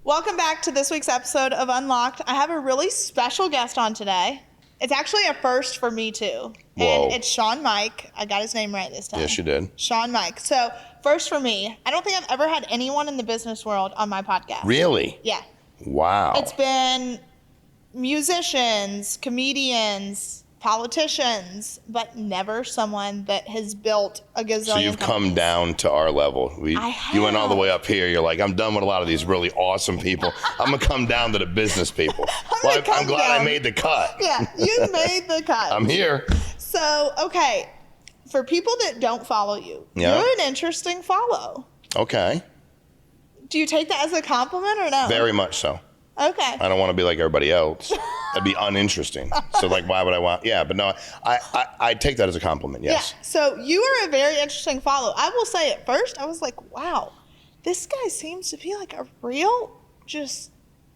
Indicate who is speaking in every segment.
Speaker 1: Welcome back to this week's episode of Unlocked. I have a really special guest on today. It's actually a first for me too.
Speaker 2: Whoa.
Speaker 1: And it's Shawn Meaike. I got his name right this time.
Speaker 2: Yes, you did.
Speaker 1: Shawn Meaike. So first for me, I don't think I've ever had anyone in the business world on my podcast.
Speaker 2: Really?
Speaker 1: Yeah.
Speaker 2: Wow.
Speaker 1: It's been musicians, comedians, politicians, but never someone that has built a gazillion
Speaker 2: So you've come
Speaker 1: companies.
Speaker 2: down to our level.
Speaker 1: I have.
Speaker 2: You went all the way up here. You're like, I'm done with a lot of these really awesome people. I'm going to come down to the business people. I'm glad I made the cut.
Speaker 1: Yeah, you made the cut.
Speaker 2: I'm here.
Speaker 1: So, okay, for people that don't follow you,
Speaker 2: Yeah.
Speaker 1: you're an interesting follow.
Speaker 2: Okay.
Speaker 1: Do you take that as a compliment or no?
Speaker 2: Very much so.
Speaker 1: Okay.
Speaker 2: I don't want to be like everybody else. That'd be uninteresting. So like, why would I want? Yeah, but no, I take that as a compliment. Yes.
Speaker 1: Yeah. So you are a very interesting follow. I will say at first, I was like, wow, this guy seems to be like a real just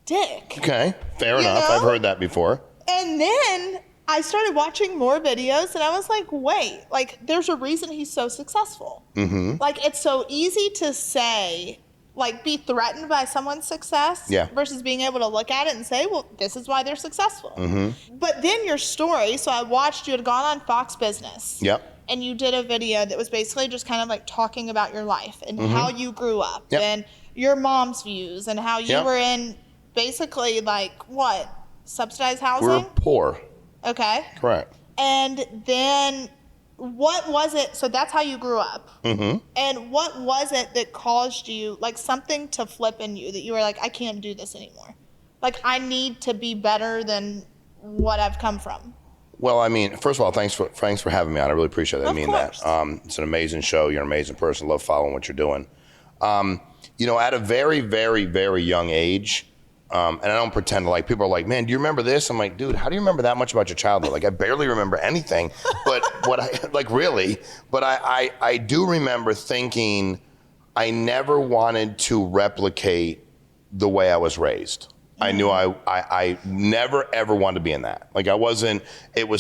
Speaker 1: dick.
Speaker 2: Okay. Fair enough.
Speaker 1: know?
Speaker 2: I've heard that before.
Speaker 1: And then I started watching more videos and I was like, wait, like there's a reason he's so successful.
Speaker 2: Mm-hmm.
Speaker 1: Like it's so easy to say, like be threatened by someone's success versus being able to look at it and say, well, this is why they're successful.
Speaker 2: Mm-hmm.
Speaker 1: But then your story, so I watched, you had gone on Fox Business.
Speaker 2: Yep.
Speaker 1: And you did a video that was basically just kind of like talking about your life and how you grew up and your mom's views and how you were in basically like what? Subsidized housing?
Speaker 2: We're poor.
Speaker 1: Okay.
Speaker 2: Correct.
Speaker 1: And then what was it? So that's how you grew up.
Speaker 2: Mm-hmm.
Speaker 1: And what was it that caused you, like something to flip in you that you were like, I can't do this anymore. Like I need to be better than what I've come from.
Speaker 2: Well, I mean, first of all, thanks for having me on. I really appreciate that. I mean that. It's an amazing show. You're an amazing person. Love following what you're doing. You know, at a very, very, very young age, and I don't pretend to, like, people are like, man, do you remember this? I'm like, dude, how do you remember that much about your childhood? Like, I barely remember anything, but I do remember thinking I never wanted to replicate the way I was raised. I knew I never ever wanted to be in that. Like it was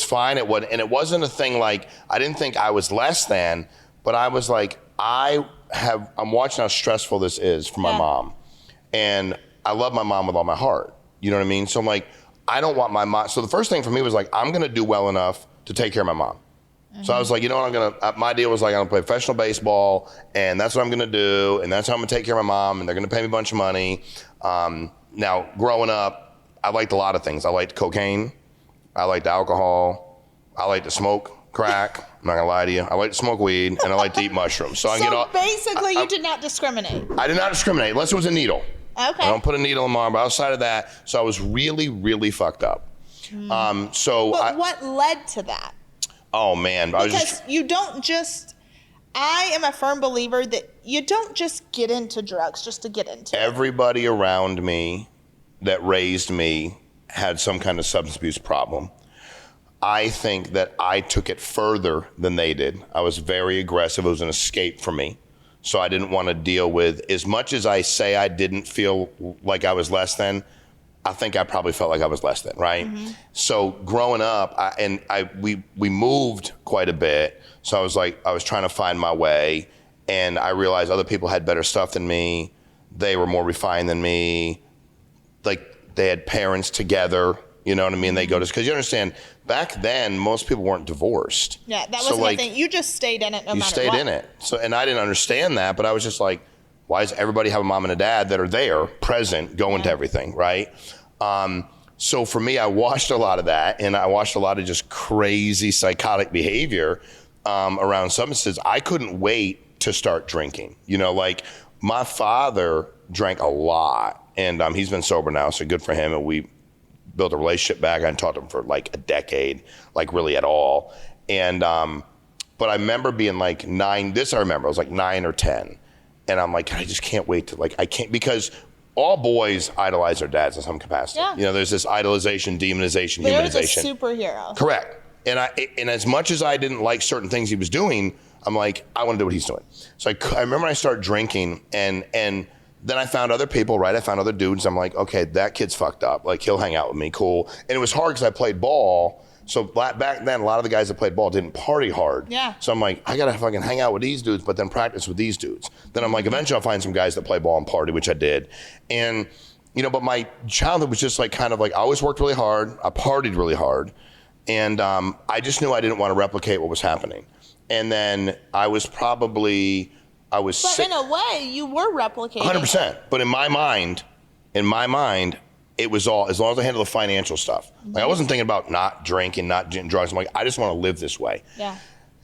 Speaker 2: fine. It wasn't a thing like, I didn't think I was less than, but I was like, I'm watching how stressful this is for my mom. And I love my mom with all my heart. You know what I mean? So I'm like, I don't want my mom. So the first thing for me was like, I'm going to do well enough to take care of my mom. Mm-hmm. So I was like, you know what, my deal was like, I'm going to play professional baseball and that's what I'm going to do. And that's how I'm going to take care of my mom and they're going to pay me a bunch of money. Now, growing up, I liked a lot of things. I liked cocaine. I liked alcohol. I liked to smoke crack. I'm not going to lie to you. I like to smoke weed and I like to eat mushrooms. So
Speaker 1: basically, you did not discriminate.
Speaker 2: I did not discriminate unless it was a needle.
Speaker 1: Okay.
Speaker 2: I don't put a needle in my arm, but outside of that, so I was really, really fucked up.
Speaker 1: But what led to that?
Speaker 2: Oh, man.
Speaker 1: Because I am a firm believer that you don't just get into drugs just to get into it.
Speaker 2: Everybody around me that raised me had some kind of substance abuse problem. I think that I took it further than they did. I was very aggressive. It was an escape for me. So I didn't want to deal with, as much as I say I didn't feel like I was less than, I think I probably felt like I was less than, right? Mm-hmm. So growing up, we moved quite a bit. So I was trying to find my way, and I realized other people had better stuff than me. They were more refined than me. Like they had parents together, you know what I mean? They go to, because you understand, back then most people weren't divorced.
Speaker 1: Yeah, that wasn't a thing. You just stayed in it no matter what.
Speaker 2: You stayed in it. So, and I didn't understand that, but I was just like, why does everybody have a mom and a dad that are there, present, going to everything, right? So for me, I watched a lot of that, and I watched a lot of just crazy psychotic behavior around substances. I couldn't wait to start drinking. You know, like my father drank a lot, and he's been sober now, so good for him. And we built a relationship back. I hadn't talked to him for like a decade, like really at all. And but I remember being like 9. This I remember. I was like 9 or 10, and I'm like, I just can't wait to I can't, because all boys idolize their dads in some capacity. Yeah. You know, there's this idolization, demonization, humanization.
Speaker 1: They're the superheroes.
Speaker 2: Correct. And as much as I didn't like certain things he was doing, I'm like, I want to do what he's doing. So I remember I started drinking, and then I found other people, right? I found other dudes. I'm like, okay, that kid's fucked up. Like, he'll hang out with me, cool. And it was hard because I played ball. So back then, a lot of the guys that played ball didn't party hard.
Speaker 1: Yeah.
Speaker 2: So I'm like, I gotta fucking hang out with these dudes, but then practice with these dudes. Then I'm like, eventually I'll find some guys that play ball and party, which I did. And but my childhood was just like kind of like I always worked really hard. I partied really hard. And I just knew I didn't want to replicate what was happening. And then But
Speaker 1: in a way, you were replicating
Speaker 2: 100%. But in my mind, it was all, as long as I handled the financial stuff. Like I wasn't thinking about not drinking, not doing drugs. I'm like, I just want to live this way.
Speaker 1: Yeah.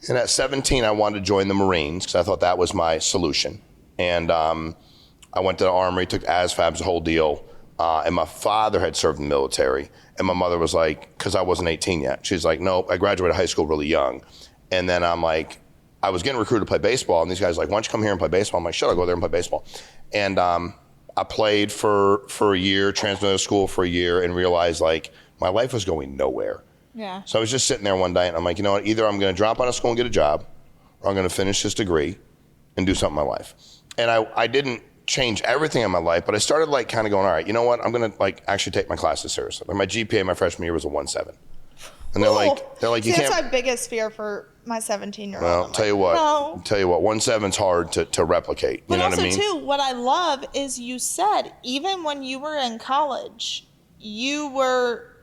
Speaker 2: And at 17, I wanted to join the Marines because I thought that was my solution. And I went to the Armory, took ASVABs, the whole deal. And my father had served in the military. And my mother was like, because I wasn't 18 yet. She's like, no, I graduated high school really young. And then I'm like, I was getting recruited to play baseball. And these guys were like, why don't you come here and play baseball? I'm like, sure, I'll go there and play baseball. And I played for a year, transferred to school for a year, and realized like my life was going nowhere.
Speaker 1: Yeah.
Speaker 2: So I was just sitting there one day and I'm like, you know what, either I'm going to drop out of school and get a job, or I'm going to finish this degree and do something in my life. And I didn't change everything in my life, but I started like kind of going, all right, you know what, I'm going to like actually take my classes seriously. Like my GPA my freshman year was a 1.7. And they're like, you can't.
Speaker 1: That's my biggest fear for my 17-year-old.
Speaker 2: Well, tell you what, 1.7's hard to replicate. You know what I mean?
Speaker 1: But also, too, what I love is you said, even when you were in college, you were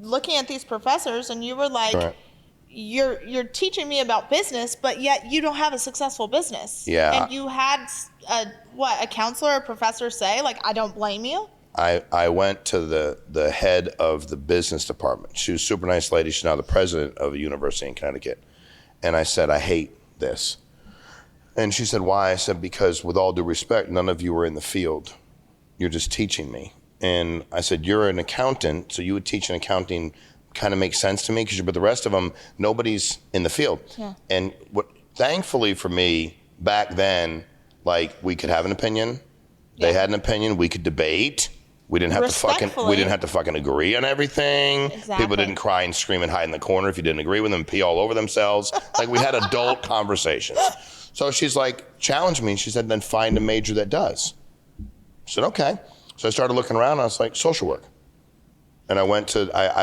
Speaker 1: looking at these professors and you were like, right. You're teaching me about business, but yet you don't have a successful business.
Speaker 2: Yeah.
Speaker 1: And you had a counselor or professor say, like, I don't blame you.
Speaker 2: I went to the head of the business department. She was a super nice lady. She's now the president of a university in Connecticut. And I said, I hate this. And she said, why? I said, because with all due respect, none of you are in the field. You're just teaching me. And I said, you're an accountant, so you would teach an accounting kind of makes sense to me, but the rest of them, nobody's in the field. Yeah. And thankfully for me, back then, like we could have an opinion. Yeah. They had an opinion. We could debate. We didn't have to fucking agree on everything. Exactly. People didn't cry and scream and hide in the corner if you didn't agree with them, pee all over themselves. Like we had adult conversations. So she's like, challenge me. She said, then find a major that does. I said, okay. So I started looking around. I was like, social work. And I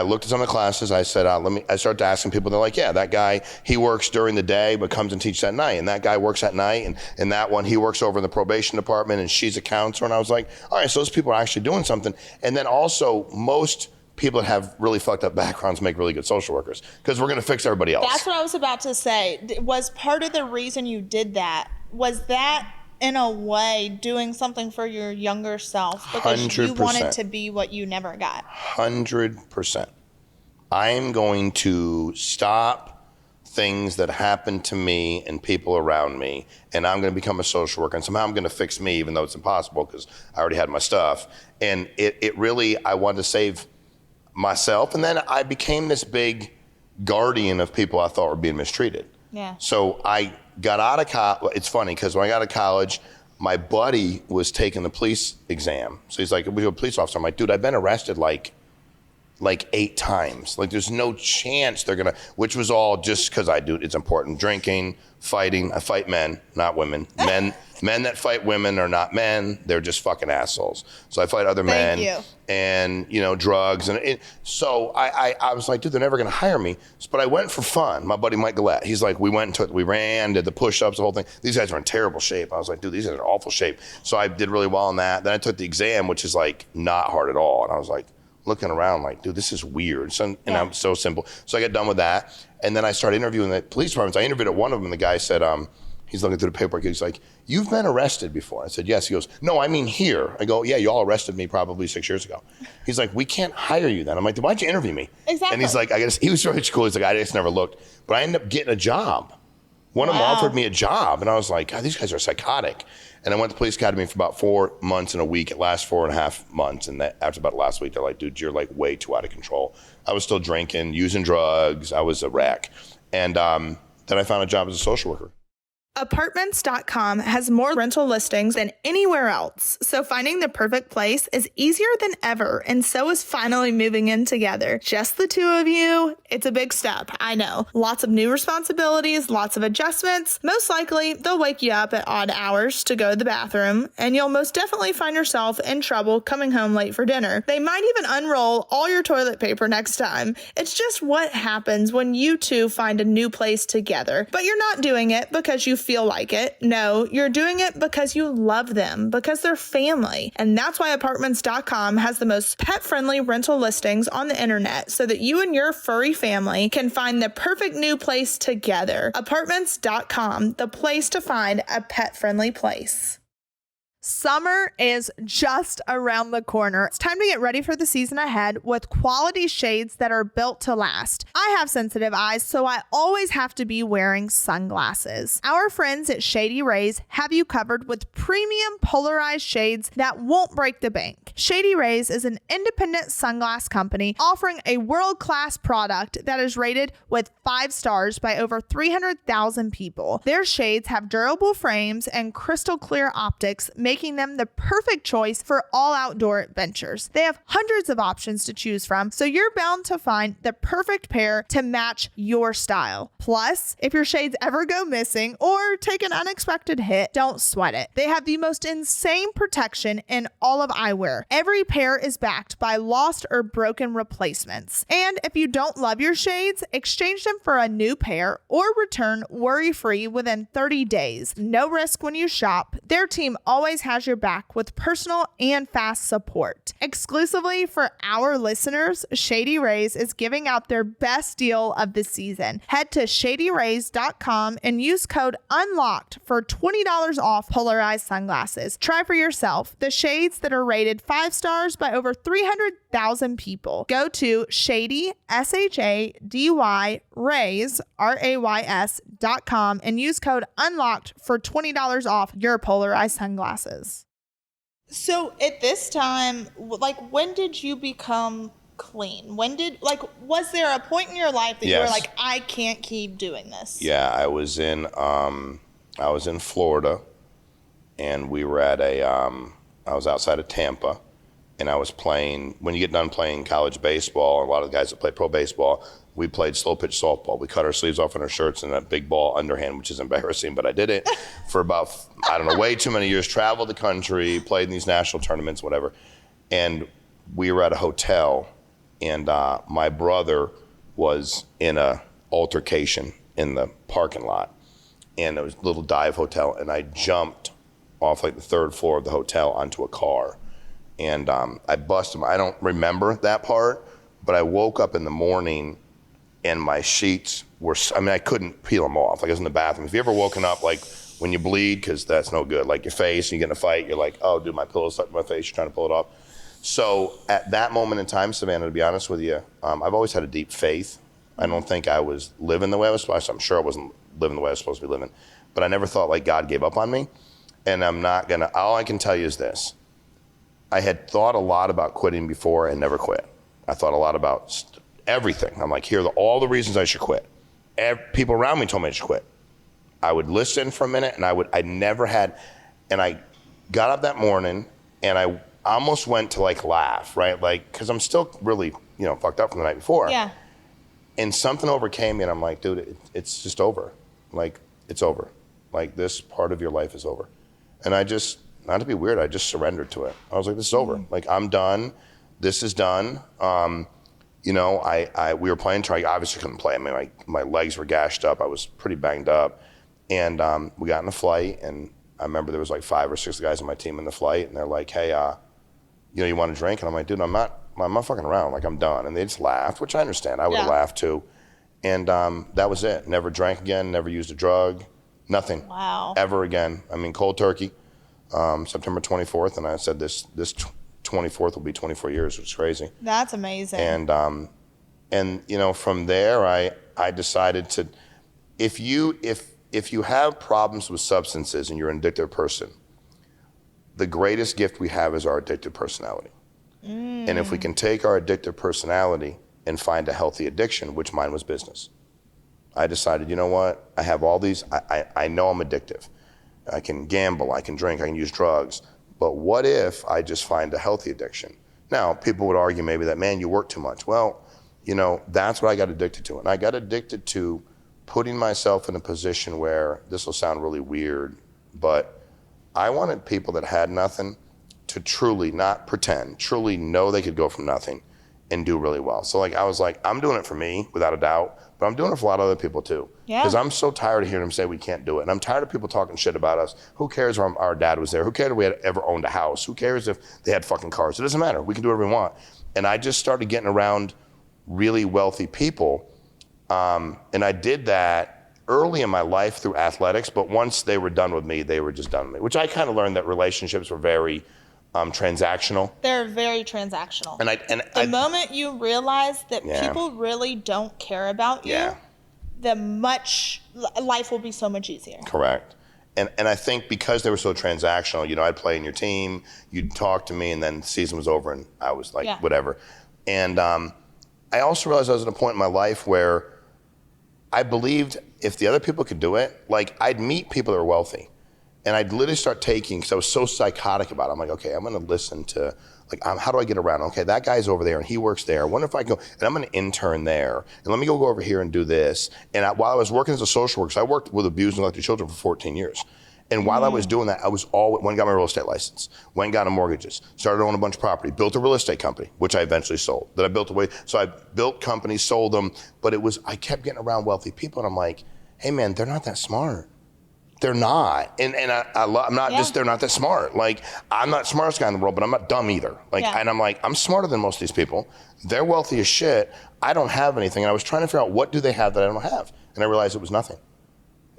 Speaker 2: looked at some of the classes. I said, I started asking people. They're like, yeah, that guy, he works during the day, but comes and teaches at night. And that guy works at night. And that one, he works over in the probation department and she's a counselor. And I was like, all right, so those people are actually doing something. And then also most people that have really fucked up backgrounds make really good social workers because we're going to fix everybody else.
Speaker 1: That's what I was about to say. Was part of the reason you did that, was that in a way doing something for your younger self because 100%. You wanted to be what you never got? 100%.
Speaker 2: I'm going to stop things that happen to me and people around me, and I'm going to become a social worker, and somehow I'm going to fix me, even though it's impossible because I already had my stuff. And it really, I wanted to save myself, and then I became this big guardian of people I thought were being mistreated.
Speaker 1: Yeah.
Speaker 2: So I got out of college. It's funny because when I got out of college, my buddy was taking the police exam. So he's like, we're a police officer. I'm like, dude, I've been arrested like 8 times. Like there's no chance they're going to, which was all just because it's important. Drinking, fighting. I fight men, not women. Men that fight women are not men. They're just fucking assholes. So I fight other men.
Speaker 1: Thank you.
Speaker 2: And, drugs. And so I was like, dude, they're never going to hire me. But I went for fun. My buddy Mike Gillette, he's like, we ran, did the push-ups, the whole thing. These guys are in terrible shape. I was like, dude, these guys are in awful shape. So I did really well in that. Then I took the exam, which is like not hard at all. And I was like, looking around like, dude, this is weird. So, and I'm so simple. So I got done with that. And then I started interviewing the police departments. I interviewed at one of them, and the guy said, he's looking through the paperwork. He's like, you've been arrested before. I said, yes. He goes, no, I mean here. I go, yeah, y'all arrested me probably 6 years ago. He's like, we can't hire you then. I'm like, then why'd you interview me?
Speaker 1: Exactly.
Speaker 2: And he's like, he was really cool. He's like, I just never looked. But I ended up getting a job. One of them offered me a job. And I was like, God, these guys are psychotic. And I went to police academy for about 4 months and a week. It lasted 4.5 months. And after about the last week, they're like, dude, you're like way too out of control. I was still drinking, using drugs. I was a wreck. And then I found a job as a social worker.
Speaker 1: Apartments.com has more rental listings than anywhere else, so finding the perfect place is easier than ever, and so is finally moving in together. Just the two of you. It's a big step, I know. Lots of new responsibilities, lots of adjustments. Most likely, they'll wake you up at odd hours to go to the bathroom, and you'll most definitely find yourself in trouble coming home late for dinner. They might even unroll all your toilet paper next time. It's just what happens when you two find a new place together, but you're not doing it because you feel like it. No, you're doing it because you love them, because they're family. And that's why Apartments.com has the most pet-friendly rental listings on the internet so that you and your furry family can find the perfect new place together. Apartments.com, the place to find a pet-friendly place. Summer is just around the corner. It's time to get ready for the season ahead with quality shades that are built to last. I have sensitive eyes, so I always have to be wearing sunglasses. Our friends at Shady Rays have you covered with premium polarized shades that won't break the bank. Shady Rays is an independent sunglass company offering a world-class product that is rated with 5 stars by over 300,000 people. Their shades have durable frames and crystal clear optics, making them the perfect choice for all outdoor adventures. They have hundreds of options to choose from, so you're bound to find the perfect pair to match your style. Plus, if your shades ever go missing or take an unexpected hit, don't sweat it. They have the most insane protection in all of eyewear. Every pair is backed by lost or broken replacements. And if you don't love your shades, exchange them for a new pair or return worry-free within 30 days. No risk when you shop. Their team always has your back with personal and fast support. Exclusively for our listeners, Shady Rays is giving out their best deal of the season. Head to shadyrays.com and use code UNLOCKED for $20 off polarized sunglasses. Try for yourself the shades that are rated 5 stars by over 300,000 people. Go to Shady, SHADY, Rays, RAYS.com and use code UNLOCKED for $20 off your polarized sunglasses. So at this time, like, when did you become clean? Was there a point in your life that you were like, I can't keep doing this?
Speaker 2: Yeah, I was in Florida, and we were at I was outside of Tampa, and I was playing, when you get done playing college baseball, a lot of the guys that play pro baseball, we played slow pitch softball. We cut our sleeves off on our shirts and that big ball underhand, which is embarrassing, but I did it for about, I don't know, way too many years, traveled the country, played in these national tournaments, whatever. And we were at a hotel, and my brother was in a altercation in the parking lot. And it was a little dive hotel, and I jumped off like the 3rd floor of the hotel onto a car. And I busted I don't remember that part, but I woke up in the morning and my sheets were, I couldn't peel them off. Like I was in the bathroom. If you ever woken up like when you bleed, because that's no good, like your face, and you get in a fight, you're like, oh, dude, my pillow's stuck to my face, you're trying to pull it off. So at that moment in time, Savannah, to be honest with you, I've always had a deep faith. I don't think I was living the way I was supposed to. I'm sure I wasn't living the way I was supposed to be living, but I never thought like God gave up on me. And all I can tell you is this. I had thought a lot about quitting before and never quit. I thought a lot about everything. I'm like, here are all the reasons I should quit. People around me told me I should quit. I would listen for a minute, and I never had, and I got up that morning, and I almost went to like laugh, right? Like, because I'm still really, fucked up from the night before.
Speaker 1: Yeah.
Speaker 2: And something overcame me, and I'm like, dude, it's just over. Like, it's over. Like, this part of your life is over. And I just, not to be weird, I just surrendered to it. I was like, this is over. Like, I'm done. This is done. We were playing, I obviously couldn't play. I mean, my legs were gashed up. I was pretty banged up. And we got in a flight, and I remember there was like 5 or 6 guys on my team in the flight, and they're like, hey, you want a drink? And I'm like, dude, I'm not fucking around. Like, I'm done. And they just laughed, which I understand. I would have laughed too. And that was it. Never drank again, never used a drug, nothing.
Speaker 1: Wow.
Speaker 2: Ever again. I mean, cold turkey, September 24th. And I said this 24th will be 24 years, which is crazy.
Speaker 1: That's amazing.
Speaker 2: And from there, I decided to, if you have problems with substances and you're an addicted person, the greatest gift we have is our addicted personality. And if we can take our addictive personality and find a healthy addiction, which mine was business, I decided, you know what? I have all these, I know I'm addictive. I can gamble, I can drink, I can use drugs. But what if I just find a healthy addiction? Now, people would argue maybe that, man, you work too much. Well, that's what I got addicted to. And I got addicted to putting myself in a position where, this will sound really weird, but I wanted people that had nothing to truly, not pretend, truly know they could go from nothing and do really well. So like I was like, I'm doing it for me without a doubt, but I'm doing it for a lot of other people too.
Speaker 1: Yeah.
Speaker 2: Because I'm so tired of hearing them say we can't do it. And I'm tired of people talking shit about us. Who cares if our dad was there? Who cares if we had ever owned a house? Who cares if they had fucking cars? It doesn't matter. We can do whatever we want. And I just started getting around really wealthy people. And I did that early in my life through athletics, but once they were done with me, they were just done with me, which I kind of learned that relationships were very transactional.
Speaker 1: They're very transactional.
Speaker 2: And
Speaker 1: the moment you realize that
Speaker 2: Yeah.
Speaker 1: people really don't care about you,
Speaker 2: Yeah.
Speaker 1: life will be so much easier.
Speaker 2: Correct. And I think because they were so transactional, I'd play in your team, you'd talk to me, and then the season was over, and I was like, whatever. And I also realized I was at a point in my life where I believed if the other people could do it, like I'd meet people that were wealthy. And I'd literally start taking, because I was so psychotic about it. I'm like, okay, I'm going to listen to, like, how do I get around? Okay, that guy's over there and he works there. I wonder if I can go, and I'm going to intern there. And let me go over here and do this. And while I was working as a social worker, I worked with abused and neglected children for 14 years. And while I was doing that, I was went and got my real estate license, went and got a mortgages, started owning a bunch of property, built a real estate company, which I eventually sold. That I built away. So I built companies, sold them, but I kept getting around wealthy people, and I'm like, hey man, they're not that smart. They're not. And I'm not just, they're not that smart. Like, I'm not the smartest guy in the world, but I'm not dumb either. Like, and I'm like, I'm smarter than most of these people. They're wealthy as shit. I don't have anything. And I was trying to figure out, what do they have that I don't have? And I realized it was nothing.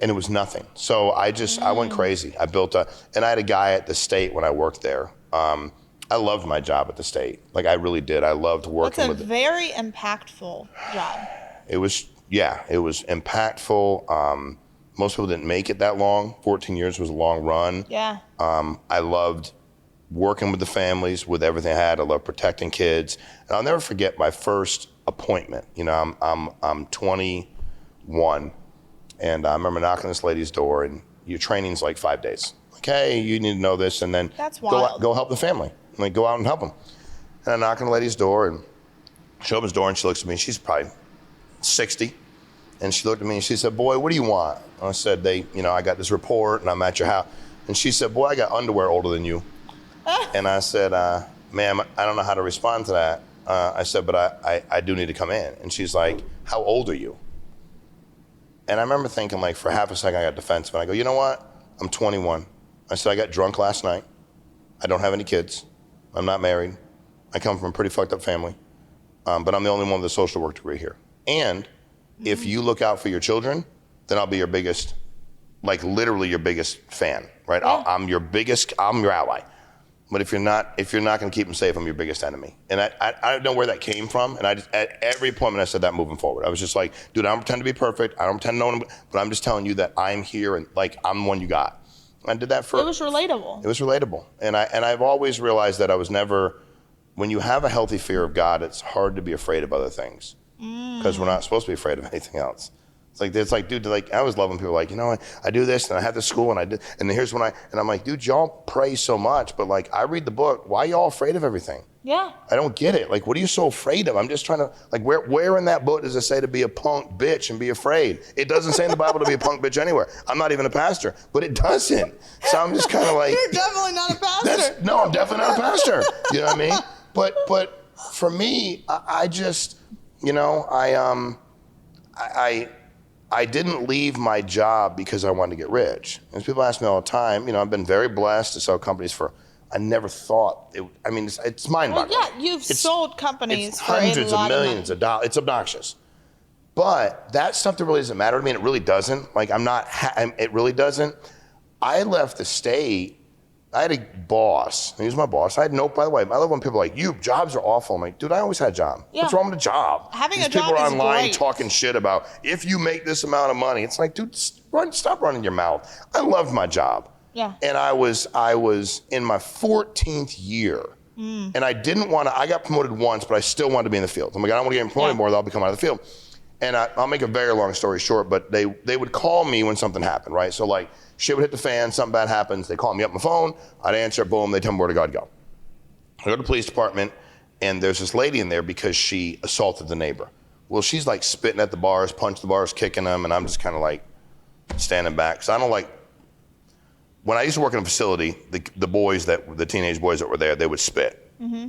Speaker 2: And it was nothing. So I went crazy. I and I had a guy at the state when I worked there. I loved my job at the state. Like, I really did. I loved working with it.
Speaker 1: It's a very impactful job.
Speaker 2: It was impactful. Most people didn't make it that long. 14 years was a long run.
Speaker 1: Yeah.
Speaker 2: I loved working with the families, with everything I had. I loved protecting kids. And I'll never forget my first appointment. I'm 21, and I remember knocking on this lady's door, and your training's like 5 days. Like, hey, you need to know this, and then
Speaker 1: That's wild.
Speaker 2: go help the family. Like, go out and help them. And I knock on the lady's door, and she opens the door, and she looks at me. She's probably 60. And she looked at me and she said, boy, what do you want? And I said, I got this report and I'm at your house. And she said, boy, I got underwear older than you. And I said, ma'am, I don't know how to respond to that. I said, but I do need to come in. And she's like, how old are you? And I remember thinking, like, for half a second I got defensive. And I go, you know what? I'm 21. I said, I got drunk last night. I don't have any kids. I'm not married. I come from a pretty fucked up family. But I'm the only one with a social work degree here. And if you look out for your children, then I'll be your biggest, like literally your biggest fan, right?
Speaker 1: Yeah.
Speaker 2: I'm your ally. But if you're not going to keep them safe, I'm your biggest enemy. And I don't know where that came from. And at every appointment I said that moving forward. I was just like, dude, I don't pretend to be perfect. I don't pretend to know, but I'm just telling you that I'm here and like, I'm the one you got. I did that for.
Speaker 1: It was relatable.
Speaker 2: It was relatable. And I've always realized that I was never, when you have a healthy fear of God, it's hard to be afraid of other things. Because we're not supposed to be afraid of anything else. It's like, dude, like, I always love when people are like, I do this and I have this school and I did, and here's when and I'm like, dude, y'all pray so much, but like, I read the book. Why y'all afraid of everything?
Speaker 1: Yeah.
Speaker 2: I don't get it. Like, what are you so afraid of? I'm just trying to, like, where in that book does it say to be a punk bitch and be afraid? It doesn't say in the Bible to be a punk bitch anywhere. I'm not even a pastor, but it doesn't. So I'm just kind of like.
Speaker 1: You're definitely not a pastor.
Speaker 2: No, I'm definitely not a pastor. You know what I mean? But for me, I just, I didn't leave my job because I wanted to get rich. As people ask me all the time, I've been very blessed to sell companies I never thought it's mind-boggling.
Speaker 1: Well, yeah, you've sold companies
Speaker 2: it's
Speaker 1: for
Speaker 2: hundreds
Speaker 1: a lot
Speaker 2: of millions of dollars. It's obnoxious. But that stuff that really doesn't matter to me, and it really doesn't. Like, it really doesn't. I left the state. I had a boss. He was my boss. By the way, I love when people are like, jobs are awful. I'm like, dude, I always had a job.
Speaker 1: Yeah.
Speaker 2: What's wrong with a job?
Speaker 1: Having
Speaker 2: These
Speaker 1: a job
Speaker 2: people are
Speaker 1: is
Speaker 2: online
Speaker 1: great.
Speaker 2: talking shit about, if you make this amount of money. It's like, dude, stop running your mouth. I loved my job.
Speaker 1: Yeah.
Speaker 2: And I was in my 14th year. And I didn't want to, I got promoted once, but I still wanted to be in the field. I'm like, I don't want to get promoted more, I'll become out of the field. And I'll make a very long story short, but they would call me when something happened, right? So like, shit would hit the fan, something bad happens, they call me up on the phone, I'd answer, boom, they tell me where to go, I'd go. I go to the police department, and there's this lady in there because she assaulted the neighbor. Well, she's like spitting at the bars, punching the bars, kicking them, and I'm just kind of like standing back. Because I don't like, when I used to work in a facility, the teenage boys that were there, they would spit. Mm-hmm.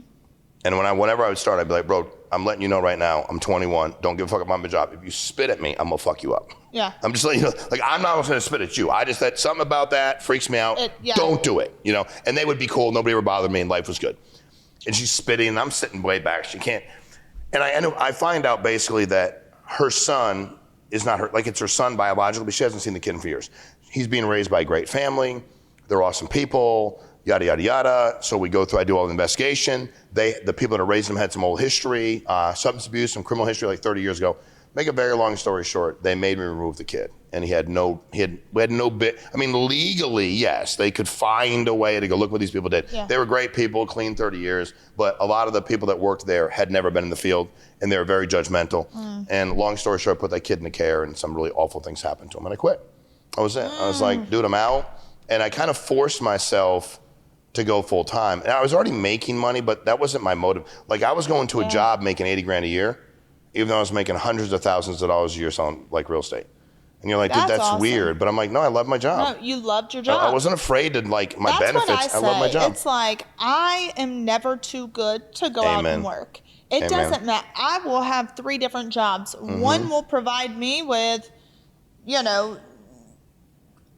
Speaker 2: And whenever I would start, I'd be like, bro, I'm letting you know right now, I'm 21. Don't give a fuck about my job. If you spit at me, I'm gonna fuck you up.
Speaker 1: Yeah.
Speaker 2: I'm just letting you know, like, I'm not gonna spit at you. I just that something about that freaks me out. Don't do it, you know? And they would be cool. Nobody ever bothered me and life was good. And she's spitting and I'm sitting way back. She can't. And I find out basically that her son is not her, like it's her son biologically, but she hasn't seen the kid in 4 years. He's being raised by a great family. They're awesome people, yada, yada, yada. So we go through, I do all the investigation. The people that are raising him had some old history, substance abuse, some criminal history like 30 years ago. Make a very long story short, they made me remove the kid. And we had no bit, I mean, legally, yes, they could find a way to go look what these people did. Yeah. They were great people, clean 30 years, but a lot of the people that worked there had never been in the field and they were very judgmental. And long story short, I put that kid in the care and some really awful things happened to him and I quit. That was it. I was like, dude, I'm out. And I kind of forced myself to go full time. And I was already making money, but that wasn't my motive. Like I was going to a job making 80 grand a year, even though I was making hundreds of thousands of dollars a year selling like real estate. And you're like, dude, that's awesome. Weird. But I'm like, no, I love my job.
Speaker 1: No, you loved your job.
Speaker 2: I wasn't afraid to like my benefits.
Speaker 1: What I
Speaker 2: love my job.
Speaker 1: It's like, I am never too good to go out and work. It doesn't matter. I will have 3 different jobs. One will provide me with, you know,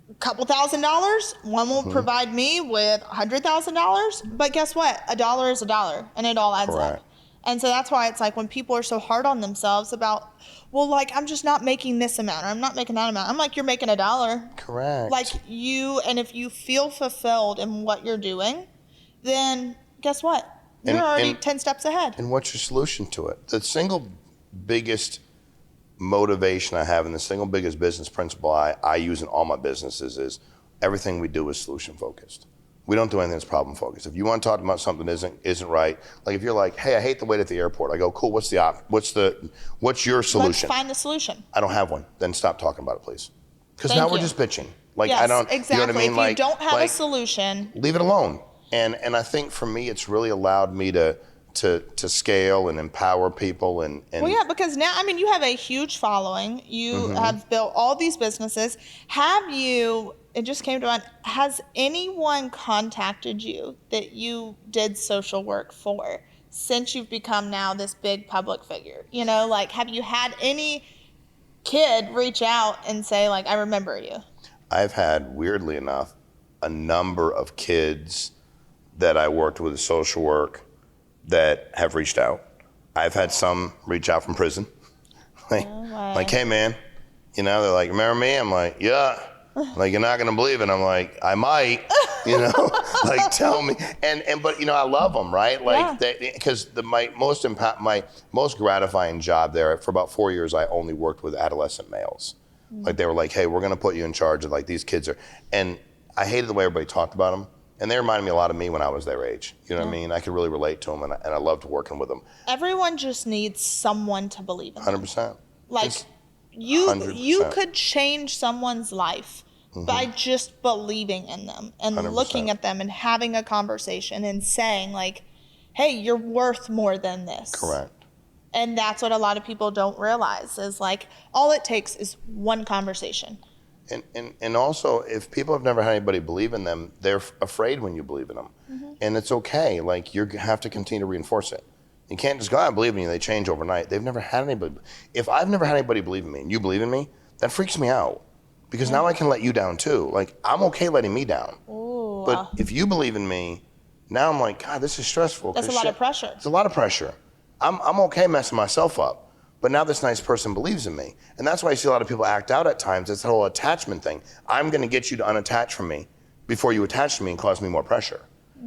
Speaker 1: a couple $1,000. One will provide me with $100,000. But guess what? A dollar is a dollar and it all adds up. And so that's why it's like when people are so hard on themselves about, well, like, I'm just not making this amount or I'm not making that amount. I'm like, you're making $1.
Speaker 2: Correct.
Speaker 1: Like and if you feel fulfilled in what you're doing, then guess what? You're already 10 steps ahead.
Speaker 2: And what's your solution to it? The single biggest motivation I have and the single biggest business principle I use in all my businesses is everything we do is solution focused. We don't do anything that's problem focused. If you want to talk about something that isn't right, like if you're like, hey, I hate the wait at the airport. I go, cool, what's your solution?
Speaker 1: Let's find the solution.
Speaker 2: I don't have one. Then stop talking about it, please. Because now we're just bitching. Like
Speaker 1: yes,
Speaker 2: I don't
Speaker 1: exactly.
Speaker 2: You know what I mean?
Speaker 1: If you don't have a solution,
Speaker 2: leave it alone. And I think for me it's really allowed me to scale and empower people and
Speaker 1: well, yeah, because now, I mean, you have a huge following. You have built all these businesses. It just came to mind, has anyone contacted you that you did social work for since you've become now this big public figure? You know, like, have you had any kid reach out and say, like, I remember you?
Speaker 2: I've had, weirdly enough, a number of kids that I worked with in social work that have reached out. I've had some reach out from prison. Like, hey man, you know, they're like, remember me? I'm like, yeah. Like, you're not gonna believe it. I'm like, I might, you know, like tell me. But you know, I love them, right? Like, because my most gratifying job there for about 4 years, I only worked with adolescent males. Like they were like, hey, we're gonna put you in charge of like these kids and I hated the way everybody talked about them. And they reminded me a lot of me when I was their age. You know what I mean? I could really relate to them, and I loved working with them.
Speaker 1: Everyone just needs someone to believe in them.
Speaker 2: 100%.
Speaker 1: Like, you could change someone's life by just believing in them and
Speaker 2: 100%.
Speaker 1: Looking at them and having a conversation and saying, like, hey, you're worth more than this.
Speaker 2: Correct.
Speaker 1: And that's what a lot of people don't realize is, like, all it takes is one conversation.
Speaker 2: And also, if people have never had anybody believe in them, they're afraid when you believe in them. And it's okay. Like, you have to continue to reinforce it. You can't just go out and believe in you. They change overnight. They've never had anybody. If I've never had anybody believe in me and you believe in me, that freaks me out. Because now I can let you down too. Like, I'm okay letting me down. Ooh. But if you believe in me, now I'm like, God, this is stressful.
Speaker 1: That's a lot of pressure.
Speaker 2: It's a lot of pressure. I'm okay messing myself up. But now this nice person believes in me. And that's why I see a lot of people act out at times. It's the whole attachment thing. I'm going to get you to unattach from me before you attach to me and cause me more pressure.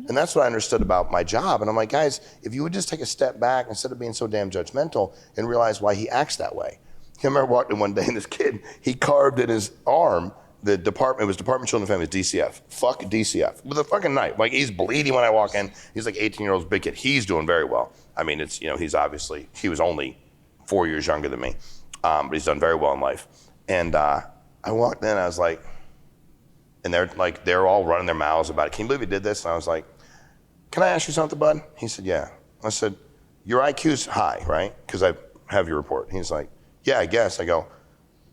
Speaker 2: And that's what I understood about my job. And I'm like, guys, if you would just take a step back instead of being so damn judgmental and realize why he acts that way. I remember walking one day and this kid, he carved in his arm, it was Department of Children and Families, DCF. Fuck DCF. With a fucking knife. Like, he's bleeding when I walk in. He's like 18-year-old big kid. He's doing very well. I mean, it's, you know, he was only 4 years younger than me, but he's done very well in life. And I walked in, I was like, and they're all running their mouths about it. Can you believe he did this? And I was like, can I ask you something, bud? He said, yeah. I said, your IQ's high, right? Because I have your report. He's like, yeah, I guess. I go,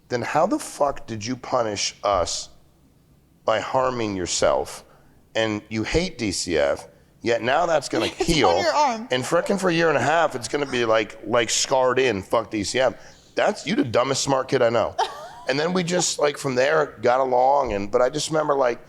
Speaker 2: then how the fuck did you punish us by harming yourself? And you hate DCF, Yet now that's going to heal.
Speaker 1: on your arm.
Speaker 2: And frickin' for a year and a half, it's going to be like scarred in, fuck DCM. That's, you the dumbest smart kid I know. And then we just, like, from there, got along. But I just remember, like,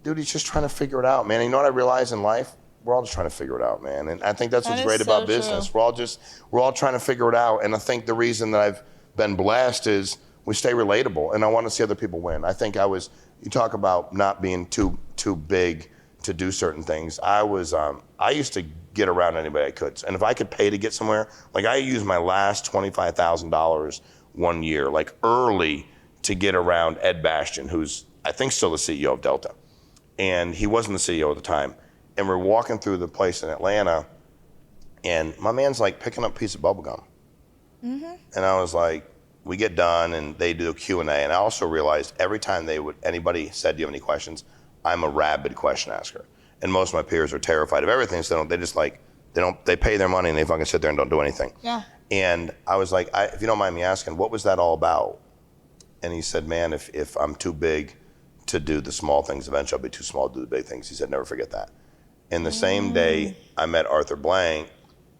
Speaker 2: dude, he's just trying to figure it out, man. And you know what I realized in life? We're all just trying to figure it out, man. And I think that's what's great about business. We're all trying to figure it out. And I think the reason that I've been blessed is we stay relatable. And I want to see other people win. I think you talk about not being too big to do certain things. I used to get around anybody I could. And if I could pay to get somewhere, like I used my last $25,000 one year, like early, to get around Ed Bastian, who's I think still the CEO of Delta. And he wasn't the CEO at the time. And we're walking through the place in Atlanta, and my man's like picking up a piece of bubble gum. Mm-hmm. And I was like, we get done and they do a Q&A. And I also realized every time anybody said, do you have any questions? I'm a rabid question asker. And most of my peers are terrified of everything. So they pay their money and they fucking sit there and don't do anything.
Speaker 1: Yeah.
Speaker 2: And I was like, if you don't mind me asking, what was that all about? And he said, man, if I'm too big to do the small things, eventually I'll be too small to do the big things. He said, never forget that. And the same day I met Arthur Blank,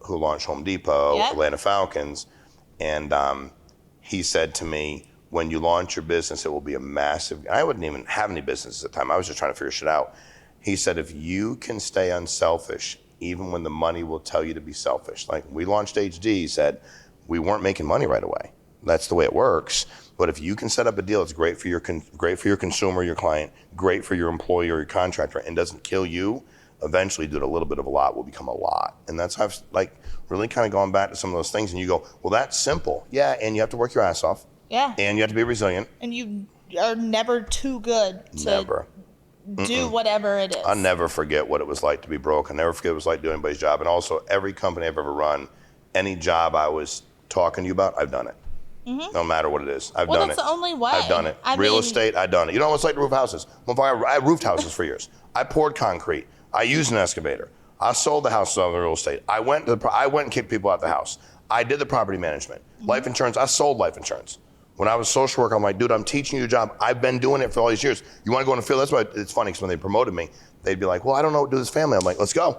Speaker 2: who launched Home Depot, Atlanta Falcons. And he said to me, when you launch your business, it will be a massive, I wouldn't even have any business at the time. I was just trying to figure shit out. He said, if you can stay unselfish, even when the money will tell you to be selfish. Like we launched HD, he said, we weren't making money right away. That's the way it works. But if you can set up a deal, it's great for your consumer, your client, great for your employee or your contractor, and doesn't kill you, eventually do a little bit of a lot will become a lot. And that's how I've like really kind of gone back to some of those things. And you go, well, that's simple. Yeah, and you have to work your ass off.
Speaker 1: Yeah.
Speaker 2: And you have to be resilient.
Speaker 1: And you are never too good to do whatever it is. I'll
Speaker 2: never forget what it was like to be broke. I'll never forget what it was like doing anybody's job. And also, every company I've ever run, any job I was talking to you about, I've done it. Mm-hmm. No matter what it is. I've done it. Well, that's
Speaker 1: the only way.
Speaker 2: I've done it. Real estate, I've done it. You know what it's like to roof houses? I roofed houses for years. I poured concrete. I used an excavator. I sold the house on the real estate. I went and kicked people out the house. I did the property management. Mm-hmm. Life insurance, I sold life insurance. When I was social worker, I'm like, dude, I'm teaching you a job. I've been doing it for all these years. You want to go in the field? That's why it's funny, because when they promoted me, they'd be like, well, I don't know what to do with this family. I'm like, let's go.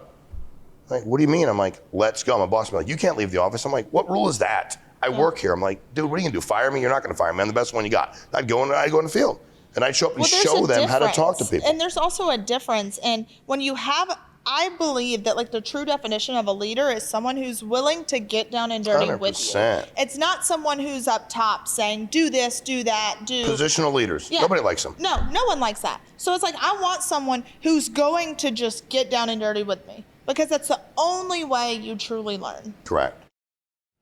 Speaker 2: I'm like, what do you mean? I'm like, let's go. My boss would be like, you can't leave the office. I'm like, what rule is that? I work here. I'm like, dude, what are you gonna do? Fire me? You're not gonna fire me. I'm the best one you got. I'd go in the field. And I'd show up and show them how to talk to people.
Speaker 1: And there's also a difference. And when you have, I believe that like the true definition of a leader is someone who's willing to get down and dirty
Speaker 2: 100%.
Speaker 1: with you. It's not someone who's up top saying, do this, do that, do.
Speaker 2: Positional leaders. Yeah. Nobody likes them.
Speaker 1: No one likes that. So it's like, I want someone who's going to just get down and dirty with me, because that's the only way you truly learn.
Speaker 2: Correct.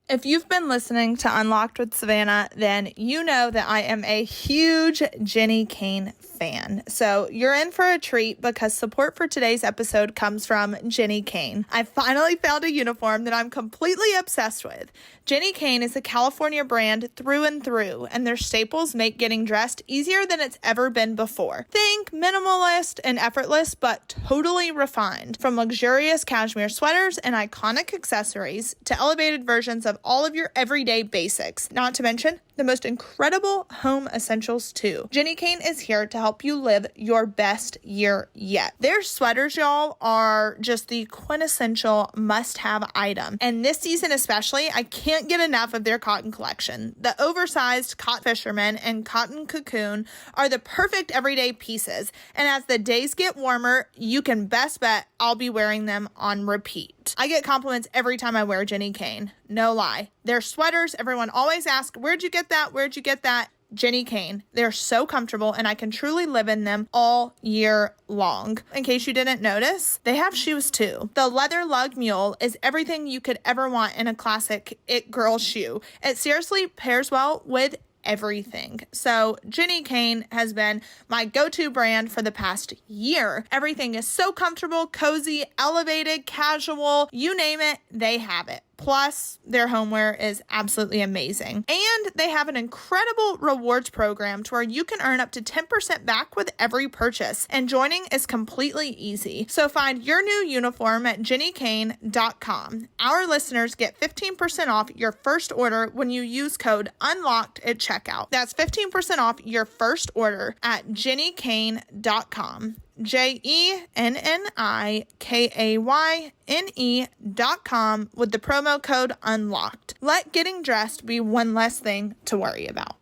Speaker 1: If you've been listening to Unlocked with Savannah, then you know that I am a huge Jenni Kayne fan. So you're in for a treat, because support for today's episode comes from Jenni Kayne. I finally found a uniform that I'm completely obsessed with. Jenni Kayne is a California brand through and through, and their staples make getting dressed easier than it's ever been before. Think minimalist and effortless, but totally refined. From luxurious cashmere sweaters and iconic accessories to elevated versions of all of your everyday basics, not to mention the most incredible home essentials too. Jenni Kayne is here to help you live your best year yet. Their sweaters, y'all, are just the quintessential must-have item. And this season especially, I can't get enough of their cotton collection. The oversized cotton fisherman and cotton cocoon are the perfect everyday pieces. And as the days get warmer, you can best bet I'll be wearing them on repeat. I get compliments every time I wear Jenni Kayne. No lie. Their sweaters, everyone always asks, where'd you get that? Where'd you get that? Jenni Kayne. They're so comfortable, and I can truly live in them all year long. In case you didn't notice, they have shoes too. The leather lug mule is everything you could ever want in a classic it girl shoe. It seriously pairs well with everything. So Jenni Kayne has been my go-to brand for the past year. Everything is so comfortable, cozy, elevated, casual, you name it, they have it. Plus, their homeware is absolutely amazing. And they have an incredible rewards program to where you can earn up to 10% back with every purchase. And joining is completely easy. So find your new uniform at JenniKayne.com. Our listeners get 15% off your first order when you use code UNLOCKED at checkout. That's 15% off your first order at JenniKayne.com. JENNIKAYNE.com with the promo code UNLOCKED. Let getting dressed be one less thing to worry about.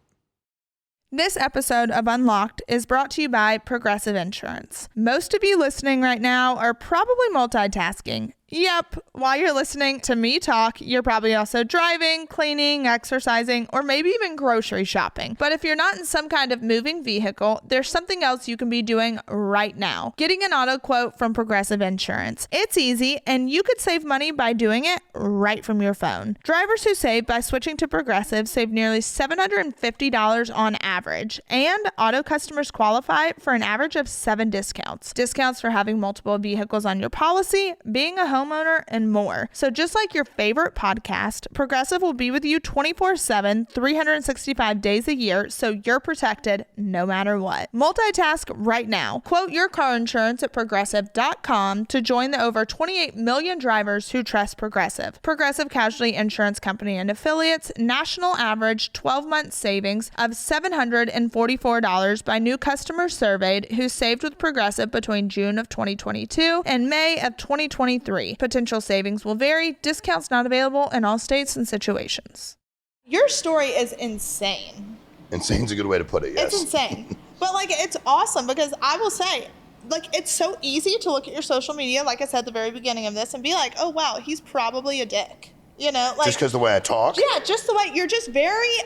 Speaker 1: This episode of Unlocked is brought to you by Progressive Insurance. Most of you listening right now are probably multitasking. Yep, while you're listening to me talk, you're probably also driving, cleaning, exercising, or maybe even grocery shopping. But if you're not in some kind of moving vehicle, there's something else you can be doing right now. Getting an auto quote from Progressive Insurance. It's easy, and you could save money by doing it right from your phone. Drivers who save by switching to Progressive save nearly $750 on average, and auto customers qualify for an average of 7 discounts. Discounts for having multiple vehicles on your policy, being a homeowner, and more. So just like your favorite podcast, Progressive will be with you 24/7, 365 days a year, so you're protected no matter what. Multitask right now. Quote your car insurance at Progressive.com to join the over 28 million drivers who trust Progressive. Progressive Casualty Insurance Company and Affiliates, national average 12-month savings of $744 by new customers surveyed who saved with Progressive between June of 2022 and May of 2023. Potential savings will vary. Discounts not available in all states and situations. Your story is insane.
Speaker 2: Insane's a good way to put it, yes.
Speaker 1: It's insane. But, like, it's awesome because I will say, like, it's so easy to look at your social media, like I said at the very beginning of this, and be like, oh, wow, he's probably a dick. You know? Like,
Speaker 2: just because the way I talk?
Speaker 1: Yeah, just the way, you're just very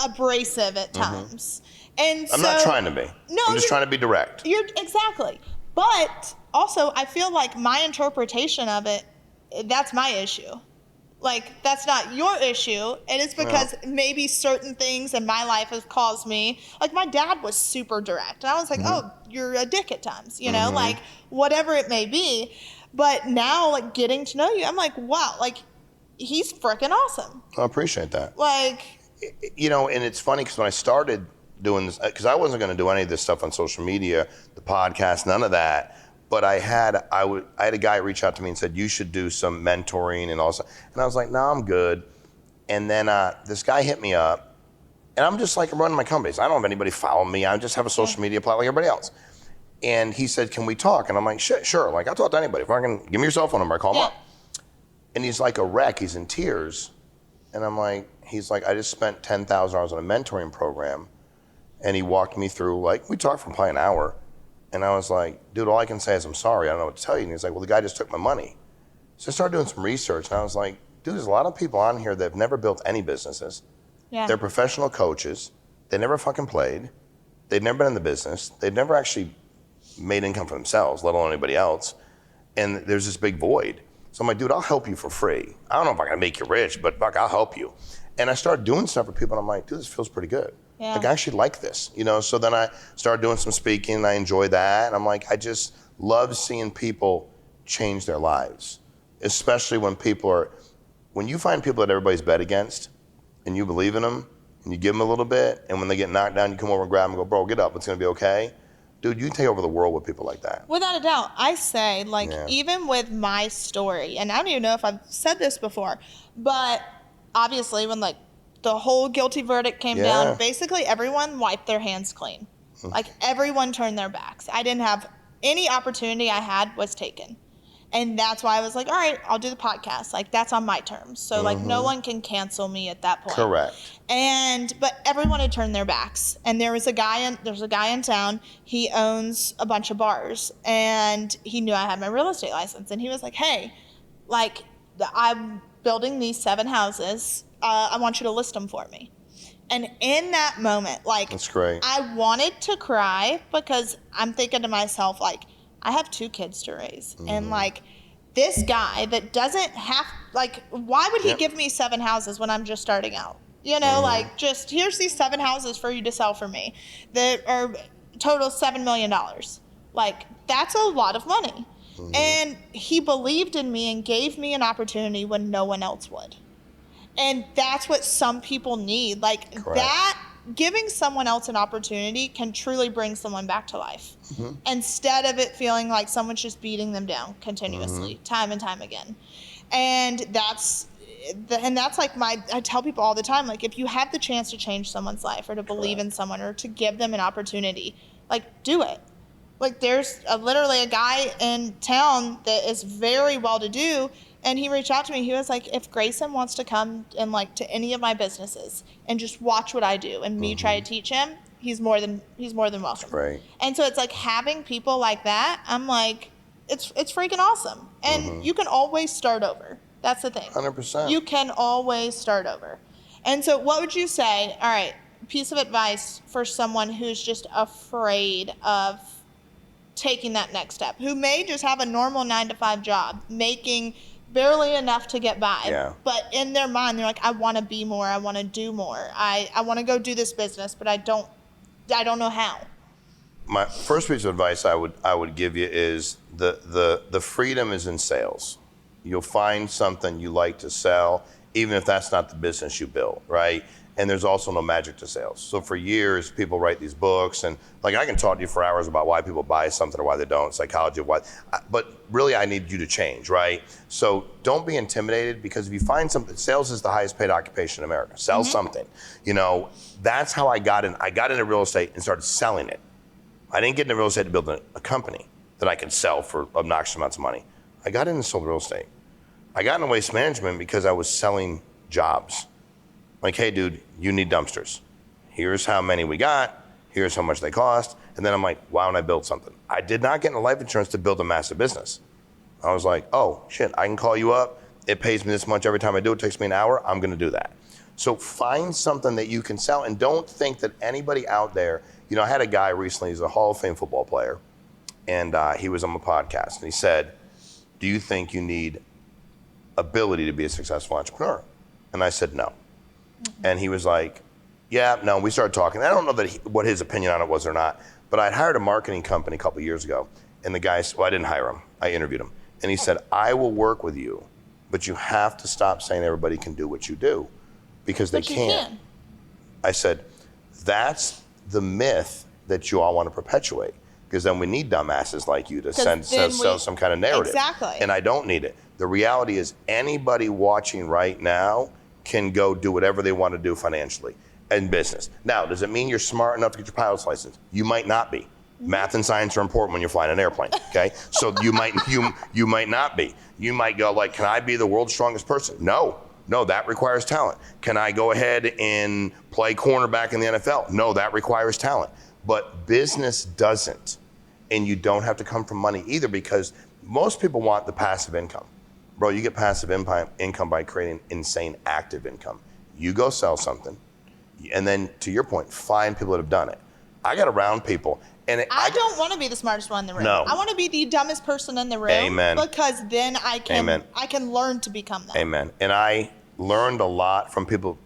Speaker 1: abrasive at times. And
Speaker 2: I'm not trying to be.
Speaker 1: No,
Speaker 2: I'm just trying to be direct.
Speaker 1: Exactly. But also, I feel like my interpretation of it, that's my issue. Like, that's not your issue. And it's because maybe certain things in my life have caused me, like, my dad was super direct. And I was like, oh, you're a dick at times, you know, like, whatever it may be. But now, like, getting to know you, I'm like, wow, like, he's freaking awesome.
Speaker 2: I appreciate that.
Speaker 1: Like,
Speaker 2: you know, and it's funny because when I started doing this, because I wasn't going to do any of this stuff on social media, the podcast, none of that. But I had a guy reach out to me and said, you should do some mentoring and all that. And I was like, no, I'm good. And then this guy hit me up, and I'm just like running my companies. I don't have anybody follow me. I just have a social media platform like everybody else. And he said, can we talk? And I'm like, sure. Like, I'll talk to anybody. If I can, give me your cell phone number, I call him up. And he's like a wreck. He's in tears. And I'm like, he's like, I just spent $10,000 on a mentoring program. And he walked me through, like, we talked for probably an hour. And I was like, dude, all I can say is I'm sorry. I don't know what to tell you. And he's like, well, the guy just took my money. So I started doing some research. And I was like, dude, there's a lot of people on here that have never built any businesses. Yeah. They're professional coaches. They never fucking played. They've never been in the business. They've never actually made income for themselves, let alone anybody else. And there's this big void. So I'm like, dude, I'll help you for free. I don't know if I can make you rich, but fuck, I'll help you. And I started doing stuff for people, and I'm like, dude, this feels pretty good. Yeah. Like, I actually like this, you know? So then I started doing some speaking, and I enjoy that. And I'm like, I just love seeing people change their lives, especially when when you find people that everybody's bet against, and you believe in them, and you give them a little bit, and when they get knocked down, you come over and grab them and go, bro, get up, it's gonna be okay. Dude, you can take over the world with people like that.
Speaker 1: Without a doubt. I say, like, even with my story, and I don't even know if I've said this before, but obviously when, like, the whole guilty verdict came down, basically everyone wiped their hands clean. Like, everyone turned their backs. I didn't have any opportunity I had was taken. And that's why I was like, all right, I'll do the podcast. Like, that's on my terms. So, like, no one can cancel me at that point.
Speaker 2: Correct.
Speaker 1: But everyone had turned their backs. And there's a guy in town. He owns a bunch of bars. And he knew I had my real estate license. And he was like, hey, like, I'm building these 7 houses. I want you to list them for me. And in that moment, like,
Speaker 2: that's great.
Speaker 1: I wanted to cry because I'm thinking to myself, like, I have 2 kids to raise. And, like, this guy that doesn't have, like, why would he give me 7 houses when I'm just starting out? You know, like, just here's these 7 houses for you to sell for me that are total $7 million. Like, that's a lot of money. And he believed in me and gave me an opportunity when no one else would. And that's what some people need. Like, that, giving someone else an opportunity can truly bring someone back to life. Instead of it feeling like someone's just beating them down continuously, time and time again. And that's like I tell people all the time, like, if you have the chance to change someone's life or to believe in someone or to give them an opportunity, like, do it. Like there's literally a guy in town that is very well-to-do, and he reached out to me. He was like, if Grayson wants to come and like to any of my businesses and just watch what I do and me try to teach him, he's more than welcome.
Speaker 2: Right.
Speaker 1: And so it's like having people like that, I'm like, it's freaking awesome. And you can always start over. That's the thing.
Speaker 2: 100%.
Speaker 1: You can always start over. And so what would you say, all right, piece of advice for someone who's just afraid of taking that next step, who may just have a normal 9-to-5 job, making barely enough to get by, but in their mind, they're like, I want to be more, I want to do more, I want to go do this business, but I don't know how.
Speaker 2: My first piece of advice I would give you is the freedom is in sales. You'll find something you like to sell, even if that's not the business you build, right? And there's also no magic to sales. So for years, people write these books, and like I can talk to you for hours about why people buy something or why they don't, psychology of why, but really I need you to change, right? So don't be intimidated, because if you find something, sales is the highest paid occupation in America. Sell something. You know, that's how I got in. I got into real estate and started selling it. I didn't get into real estate to build a company that I could sell for obnoxious amounts of money. I got into sold real estate. I got into waste management because I was selling jobs. Like, hey, dude, you need dumpsters. Here's how many we got. Here's how much they cost. And then I'm like, why don't I build something? I did not get into life insurance to build a massive business. I was like, oh, shit, I can call you up. It pays me this much every time I do it. It takes me an hour. I'm going to do that. So find something that you can sell, and don't think that anybody out there, you know, I had a guy recently, he's a Hall of Fame football player, and he was on my podcast, and he said, do you think you need ability to be a successful entrepreneur? And I said, no. And he was like, yeah, no. We started talking. I don't know that what his opinion on it was or not, but I'd hired a marketing company a couple of years ago, and the guy, well, I didn't hire him. I interviewed him. And he said, I will work with you, but you have to stop saying everybody can do what you do, because they can't. I said, that's the myth that you all want to perpetuate, because then we need dumbasses like you to sell some kind of narrative.
Speaker 1: Exactly.
Speaker 2: And I don't need it. The reality is anybody watching right now can go do whatever they want to do financially and business. Now, does it mean you're smart enough to get your pilot's license? You might not be. Math and science are important when you're flying an airplane, okay? So you might not be. You might go like, can I be the world's strongest person? No, that requires talent. Can I go ahead and play cornerback in the NFL? No, that requires talent. But business doesn't. And you don't have to come from money either, because most people want the passive income. Bro, you get passive income by creating insane active income. You go sell something, and then to your point, find people that have done it. I got around people, and
Speaker 1: I don't want to be the smartest one in the room.
Speaker 2: No.
Speaker 1: I want to be the dumbest person in the room.
Speaker 2: Amen.
Speaker 1: Because then I can learn to become that.
Speaker 2: Amen. And I learned a lot from people.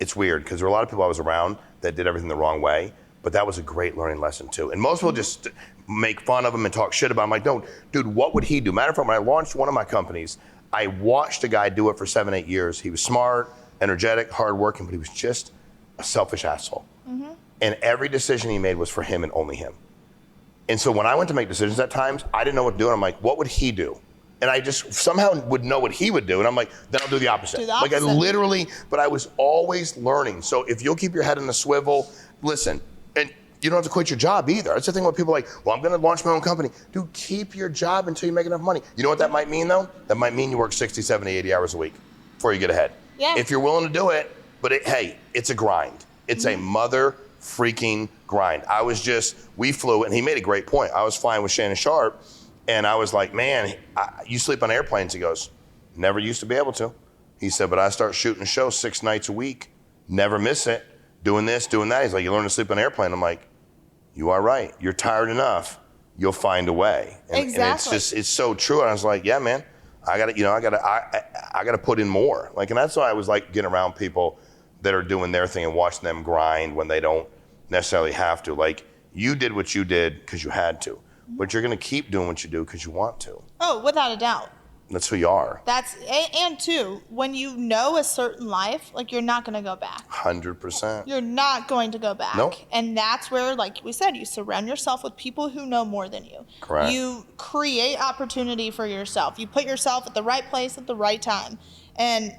Speaker 2: It's weird, because there were a lot of people I was around that did everything the wrong way, but that was a great learning lesson too. And most people just make fun of him and talk shit about him. Like, no, dude, what would he do? Matter of fact, when I launched one of my companies, I watched a guy do it for 7-8 years. He was smart, energetic, hardworking, but he was just a selfish asshole. And every decision he made was for him and only him. And so when I went to make decisions at times, I didn't know what to do. And I'm like, what would he do? And I just somehow would know what he would do. And I'm like, then I'll do the opposite. Like I literally, but I was always learning. So if you'll keep your head in a swivel, listen, and you don't have to quit your job either. That's the thing when people are like, well, I'm going to launch my own company. Dude, keep your job until you make enough money. You know what that might mean though? That might mean you work 60, 70, 80 hours a week before you get ahead.
Speaker 1: Yeah.
Speaker 2: If you're willing to do it, but hey, it's a grind. It's a mother freaking grind. We flew, and he made a great point. I was flying with Shannon Sharp, and I was like, man, you sleep on airplanes? He goes, never used to be able to. He said, but I start shooting a show 6 nights a week, never miss it, doing this, doing that. He's like, you learn to sleep on an airplane. I'm like, you are right. You're tired enough, you'll find a way.
Speaker 1: Exactly.
Speaker 2: And it's so true. And I was like, yeah, man, I gotta put in more. Like, and that's why I was like getting around people that are doing their thing and watching them grind when they don't necessarily have to. Like, you did what you did because you had to, but you're gonna keep doing what you do because you want to.
Speaker 1: Oh, without a doubt.
Speaker 2: That's who you are.
Speaker 1: And two, when you know a certain life, like, you're not going to go back.
Speaker 2: 100%.
Speaker 1: You're not going to go back.
Speaker 2: Nope.
Speaker 1: And that's where, like we said, you surround yourself with people who know more than you.
Speaker 2: Correct.
Speaker 1: You create opportunity for yourself. You put yourself at the right place at the right time. And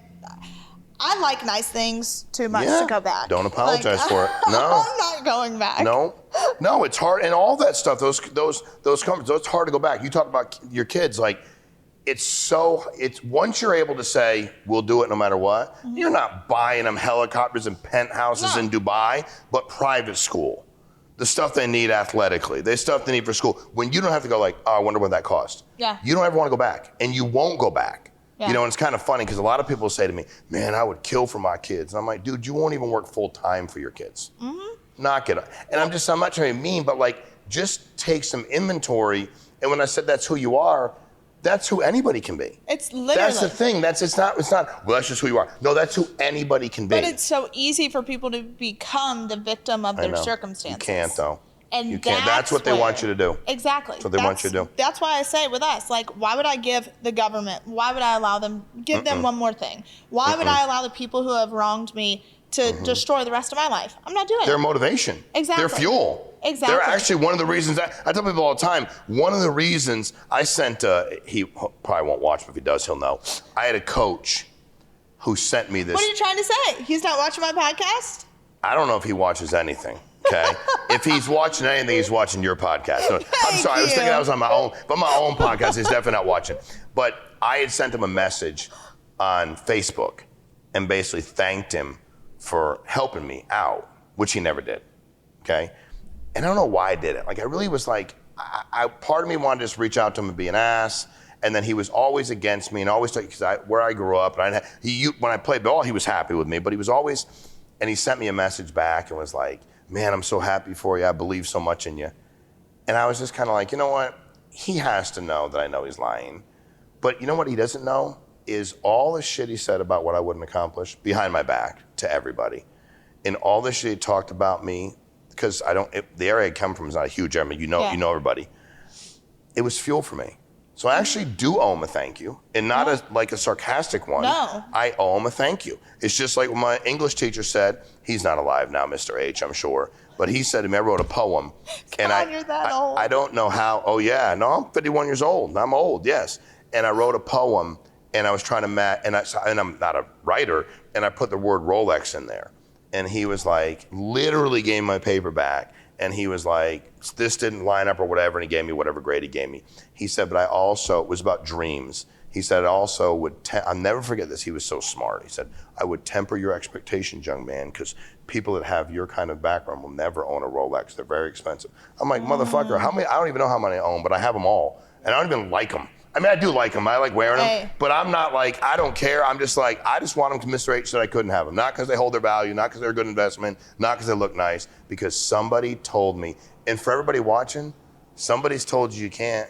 Speaker 1: I like nice things too much to go back.
Speaker 2: Don't apologize for it. No.
Speaker 1: I'm not going back.
Speaker 2: No, it's hard. And all that stuff, those comforts, it's hard to go back. You talk about your kids, like, it's once you're able to say, we'll do it no matter what, you're not buying them helicopters and penthouses in Dubai, but private school. The stuff they need athletically, the stuff they need for school. When you don't have to go like, oh, I wonder what that cost.
Speaker 1: Yeah.
Speaker 2: You don't ever want to go back, and you won't go back.
Speaker 1: Yeah.
Speaker 2: You know, and it's kind of funny because a lot of people say to me, man, I would kill for my kids. And I'm like, dude, you won't even work full time for your kids. Knock it. And I'm not trying to be mean, but like, just take some inventory. And when I said that's who you are, that's who anybody can be.
Speaker 1: It's literally.
Speaker 2: That's the thing. It's not, well, that's just who you are. No, that's who anybody can be.
Speaker 1: But it's so easy for people to become the victim of their circumstances.
Speaker 2: You can't, though.
Speaker 1: And
Speaker 2: you can't. That's what they want you to do.
Speaker 1: Exactly.
Speaker 2: That's what they want you to do.
Speaker 1: That's why I say with us, like, why would I give the government, why would I allow them, give them one more thing? Why would I allow the people who have wronged me to destroy the rest of my life? I'm not doing it.
Speaker 2: Their motivation.
Speaker 1: Exactly.
Speaker 2: Their fuel.
Speaker 1: Exactly.
Speaker 2: They're actually one of the reasons, I tell people all the time, one of the reasons I sent, he probably won't watch, but if he does, he'll know. I had a coach who sent me this.
Speaker 1: What are you trying to say? He's not watching my podcast?
Speaker 2: I don't know if he watches anything. Okay. If he's watching anything, he's watching your podcast. So, I'm sorry, I was thinking I was on my own, but my own podcast, he's definitely not watching. But I had sent him a message on Facebook and basically thanked him for helping me out, which he never did. Okay. And I don't know why I did it. Like, I really was like, part of me wanted to just reach out to him and be an ass. And then he was always against me and always, because where I grew up, and when I played ball, he was happy with me, but he was always, and he sent me a message back and was like, man, I'm so happy for you. I believe so much in you. And I was just kind of like, you know what? He has to know that I know he's lying. But you know what he doesn't know is all the shit he said about what I wouldn't accomplish behind my back to everybody. And all the shit he talked about me, because the area I come from is not a huge area. You know everybody. It was fuel for me. So I actually do owe him a thank you, and not a sarcastic one.
Speaker 1: No.
Speaker 2: I owe him a thank you. It's just like what my English teacher said. He's not alive now, Mr. H, I'm sure. But he said to me, I wrote a poem.
Speaker 1: You're that old.
Speaker 2: I don't know how. Oh, yeah. No, I'm 51 years old. I'm old, yes. And I wrote a poem, and I was trying to and I'm not a writer, and I put the word Rolex in there. And he was like, literally gave me my paper back. And he was like, this didn't line up or whatever. And he gave me whatever grade he gave me. He said, but it was about dreams. He said, I also would, I'll never forget this. He was so smart. He said, I would temper your expectations, young man, because people that have your kind of background will never own a Rolex. They're very expensive. I'm like, motherfucker, how many? I don't even know how many I own, but I have them all. And I don't even like them. I mean, I do like them. I like wearing them. But I'm not like, I don't care. I'm just like, I just want them to Mr. H said I couldn't have them. Not because they hold their value, not because they're a good investment, not because they look nice, because somebody told me. And for everybody watching, somebody's told you can't.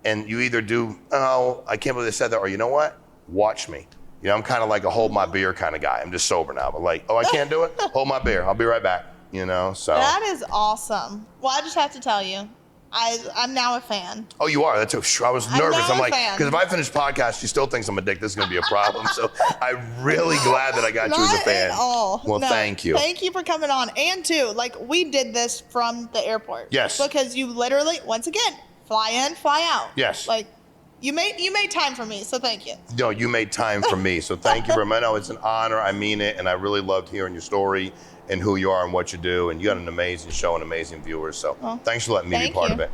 Speaker 2: And you either do, oh, I can't believe they said that, or you know what? Watch me. You know, I'm kind of like a hold my beer kind of guy. I'm just sober now, but like, oh, I can't do it? Hold my beer. I'll be right back. You know, so.
Speaker 1: That is awesome. Well, I just have to tell you, I'm now a fan.
Speaker 2: Oh, you are? That's I was nervous. I'm like,
Speaker 1: fan.
Speaker 2: because if I finish podcast, she still thinks I'm a dick. This is going to be a problem. So I'm really glad that I got you as a fan.
Speaker 1: Not at all.
Speaker 2: Well, thank you.
Speaker 1: Thank you for coming on. And too, like, we did this from the airport.
Speaker 2: Yes.
Speaker 1: Because you literally, once again, fly in, fly out.
Speaker 2: Yes.
Speaker 1: Like, you made time for me, so thank you.
Speaker 2: No, you made time for me. So thank you very much. No, it's an honor. I mean it. And I really loved hearing your story and who you are and what you do. And you got an amazing show and amazing viewers. So thanks for letting me be part of it.